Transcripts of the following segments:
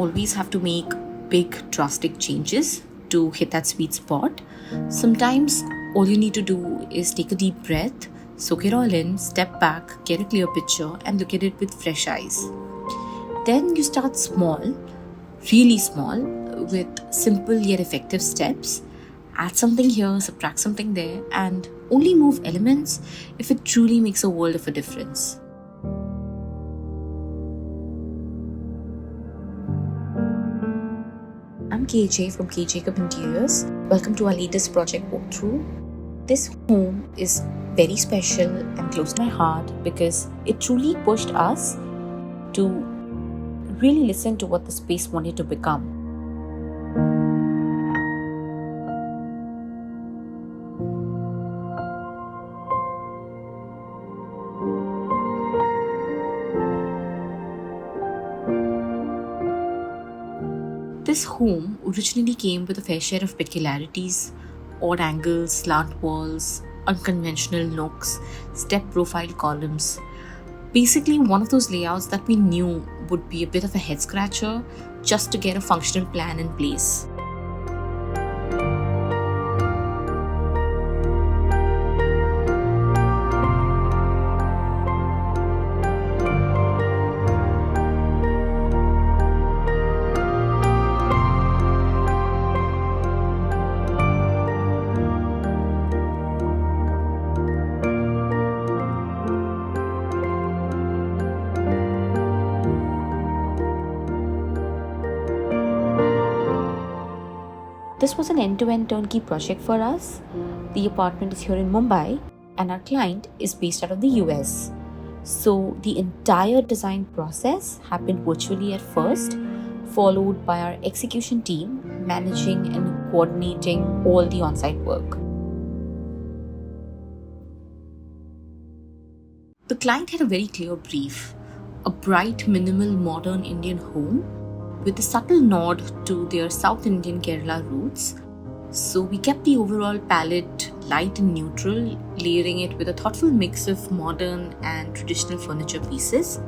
always have to make big, drastic changes to hit that sweet spot. Sometimes all you need to do is take a deep breath, soak it all in, step back, get a clear picture, and look at it with fresh eyes. Then you start small, really small, with simple yet effective steps. Add something here, subtract something there, and only move elements if it truly makes a world of a difference. I'm KJ from K Jacob Interiors. Welcome to our latest project walkthrough. This home is very special and close to my heart because it truly pushed us to really listen to what the space wanted to become. This home originally came with a fair share of peculiarities: odd angles, slant walls, unconventional nooks, step profile columns. Basically, one of those layouts that we knew would be a bit of a head scratcher just to get a functional plan in place. This was an end-to-end turnkey project for us. The apartment is here in Mumbai and our client is based out of the US. So the entire design process happened virtually at first, followed by our execution team managing and coordinating all the on-site work. The client had a very clear brief: a bright, minimal, modern Indian home with a subtle nod to their South Indian Kerala roots. So we kept the overall palette light and neutral, layering it with a thoughtful mix of modern and traditional furniture pieces.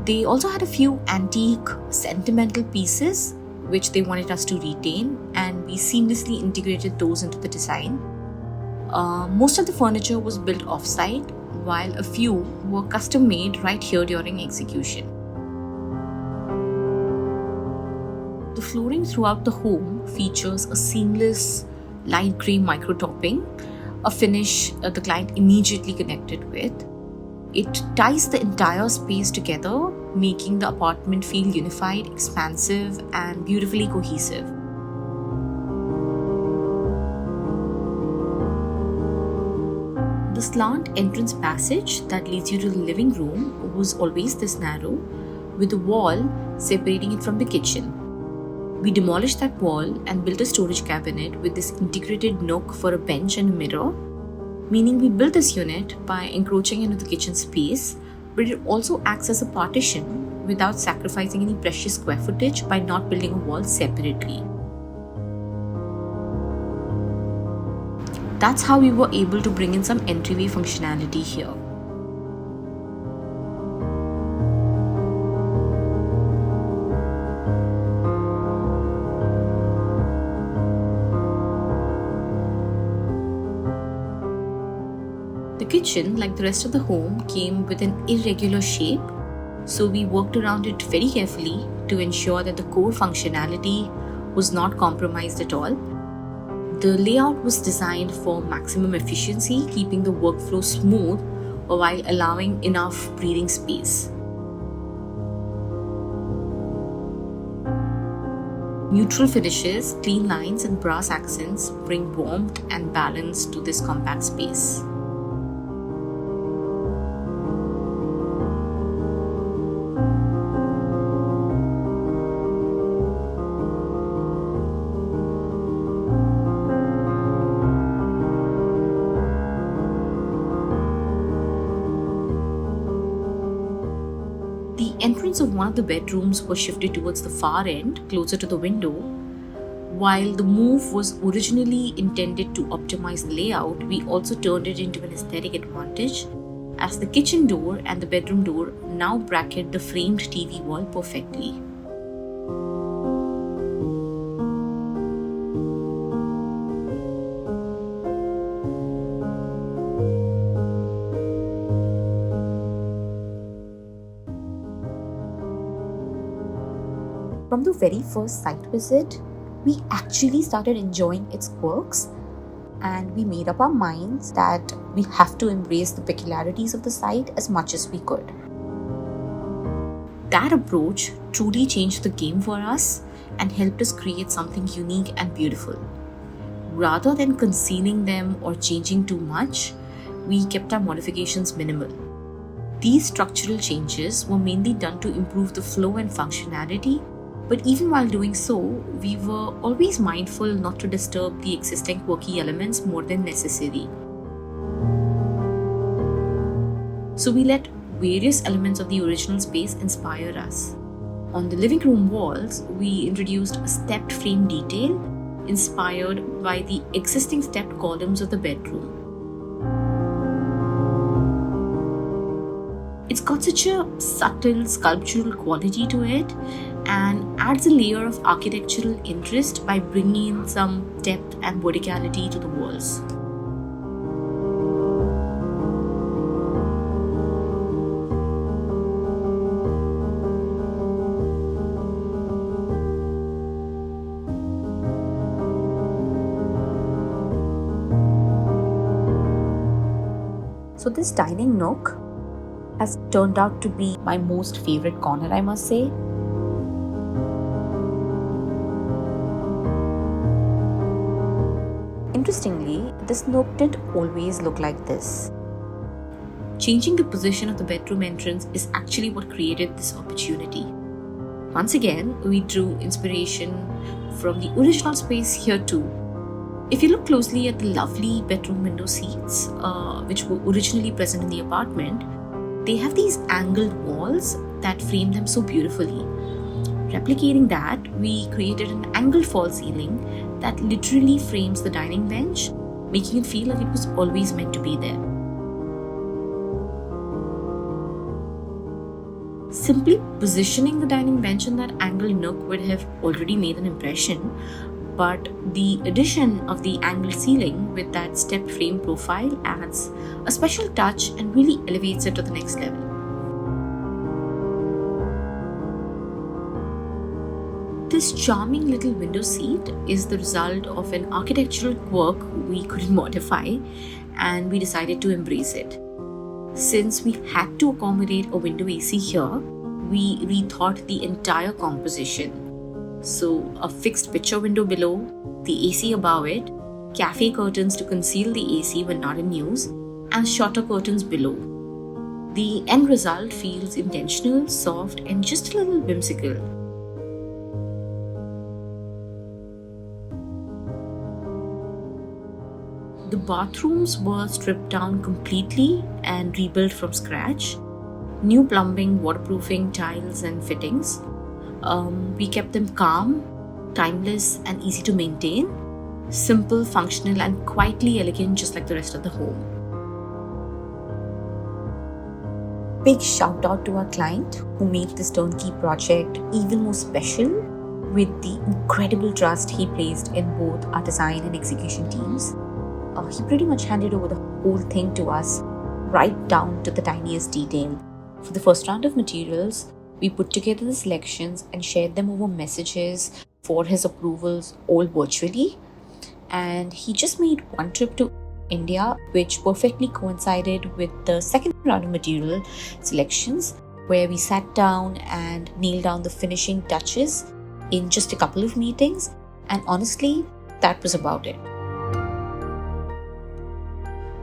They also had a few antique, sentimental pieces which they wanted us to retain, and we seamlessly integrated those into the design. Most of the furniture was built off-site, while a few were custom made right here during execution. The flooring throughout the home features a seamless light grey microtopping, a finish the client immediately connected with. It ties the entire space together, making the apartment feel unified, expansive, and beautifully cohesive. The slant entrance passage that leads you to the living room was always this narrow, with a wall separating it from the kitchen. We demolished that wall and built a storage cabinet with this integrated nook for a bench and a mirror, meaning we built this unit by encroaching into the kitchen space, but it also acts as a partition without sacrificing any precious square footage by not building a wall separately. That's how we were able to bring in some entryway functionality here. The kitchen, like the rest of the home, came with an irregular shape, so we worked around it very carefully to ensure that the core functionality was not compromised at all. The layout was designed for maximum efficiency, keeping the workflow smooth while allowing enough breathing space. Neutral finishes, clean lines, and brass accents bring warmth and balance to this compact space. The entrance of one of the bedrooms was shifted towards the far end, closer to the window. While the move was originally intended to optimize the layout, we also turned it into an aesthetic advantage, as the kitchen door and the bedroom door now bracket the framed TV wall perfectly. From the very first site visit, we actually started enjoying its quirks, and we made up our minds that we have to embrace the peculiarities of the site as much as we could. That approach truly changed the game for us and helped us create something unique and beautiful. Rather than concealing them or changing too much, we kept our modifications minimal. These structural changes were mainly done to improve the flow and functionality, but even while doing so, we were always mindful not to disturb the existing quirky elements more than necessary. So we let various elements of the original space inspire us. On the living room walls, we introduced a stepped frame detail inspired by the existing stepped columns of the bedroom. It's got such a subtle sculptural quality to it and adds a layer of architectural interest by bringing in some depth and verticality to the walls. So this dining nook has turned out to be my most favorite corner, I must say. Interestingly, this nook didn't always look like this. Changing the position of the bedroom entrance is actually what created this opportunity. Once again, we drew inspiration from the original space here too. If you look closely at the lovely bedroom window seats, which were originally present in the apartment, they have these angled walls that frame them so beautifully. Replicating that, we created an angled false ceiling that literally frames the dining bench, making it feel like it was always meant to be there. Simply positioning the dining bench in that angled nook would have already made an impression, but the addition of the angled ceiling with that stepped frame profile adds a special touch and really elevates it to the next level. This charming little window seat is the result of an architectural quirk we couldn't modify, and we decided to embrace it. Since we had to accommodate a window AC here, we rethought the entire composition. So a fixed picture window below, the AC above it, cafe curtains to conceal the AC when not in use, and shorter curtains below. The end result feels intentional, soft, and just a little whimsical. The bathrooms were stripped down completely and rebuilt from scratch. New plumbing, waterproofing, tiles, and fittings. We kept them calm, timeless, and easy to maintain. Simple, functional, and quietly elegant, just like the rest of the home. Big shout out to our client who made this turnkey project even more special with the incredible trust he placed in both our design and execution teams. He pretty much handed over the whole thing to us, right down to the tiniest detail. For the first round of materials, we put together the selections and shared them over messages for his approvals, all virtually. And he just made one trip to India, which perfectly coincided with the second round of material selections, where we sat down and nailed down the finishing touches in just a couple of meetings. And honestly, that was about it.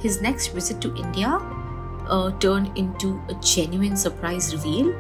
His next visit to India turned into a genuine surprise reveal,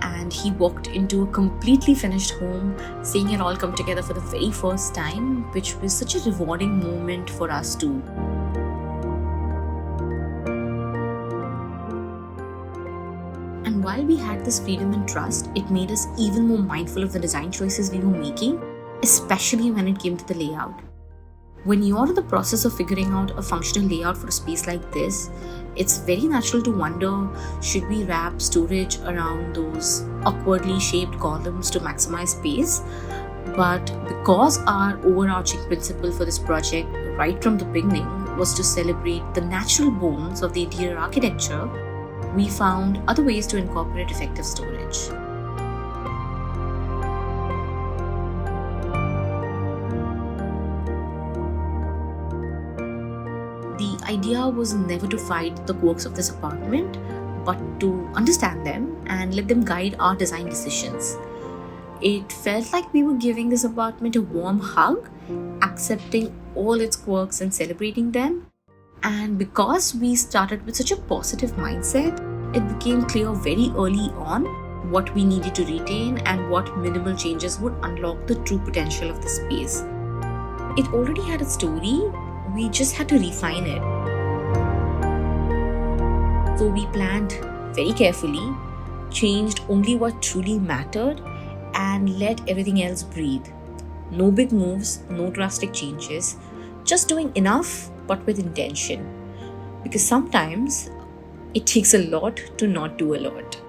and he walked into a completely finished home, seeing it all come together for the very first time, which was such a rewarding moment for us too. And while we had this freedom and trust, it made us even more mindful of the design choices we were making, especially when it came to the layout. When you're in the process of figuring out a functional layout for a space like this, it's very natural to wonder, should we wrap storage around those awkwardly shaped columns to maximize space? But because our overarching principle for this project right from the beginning was to celebrate the natural bones of the interior architecture, we found other ways to incorporate effective storage. the idea was never to fight the quirks of this apartment, but to understand them and let them guide our design decisions. It felt like we were giving this apartment a warm hug, accepting all its quirks and celebrating them. And because we started with such a positive mindset, it became clear very early on what we needed to retain and what minimal changes would unlock the true potential of the space. It already had a story, we just had to refine it. So we planned very carefully, changed only what truly mattered, and let everything else breathe. No big moves, no drastic changes, just doing enough but with intention. Because sometimes it takes a lot to not do a lot.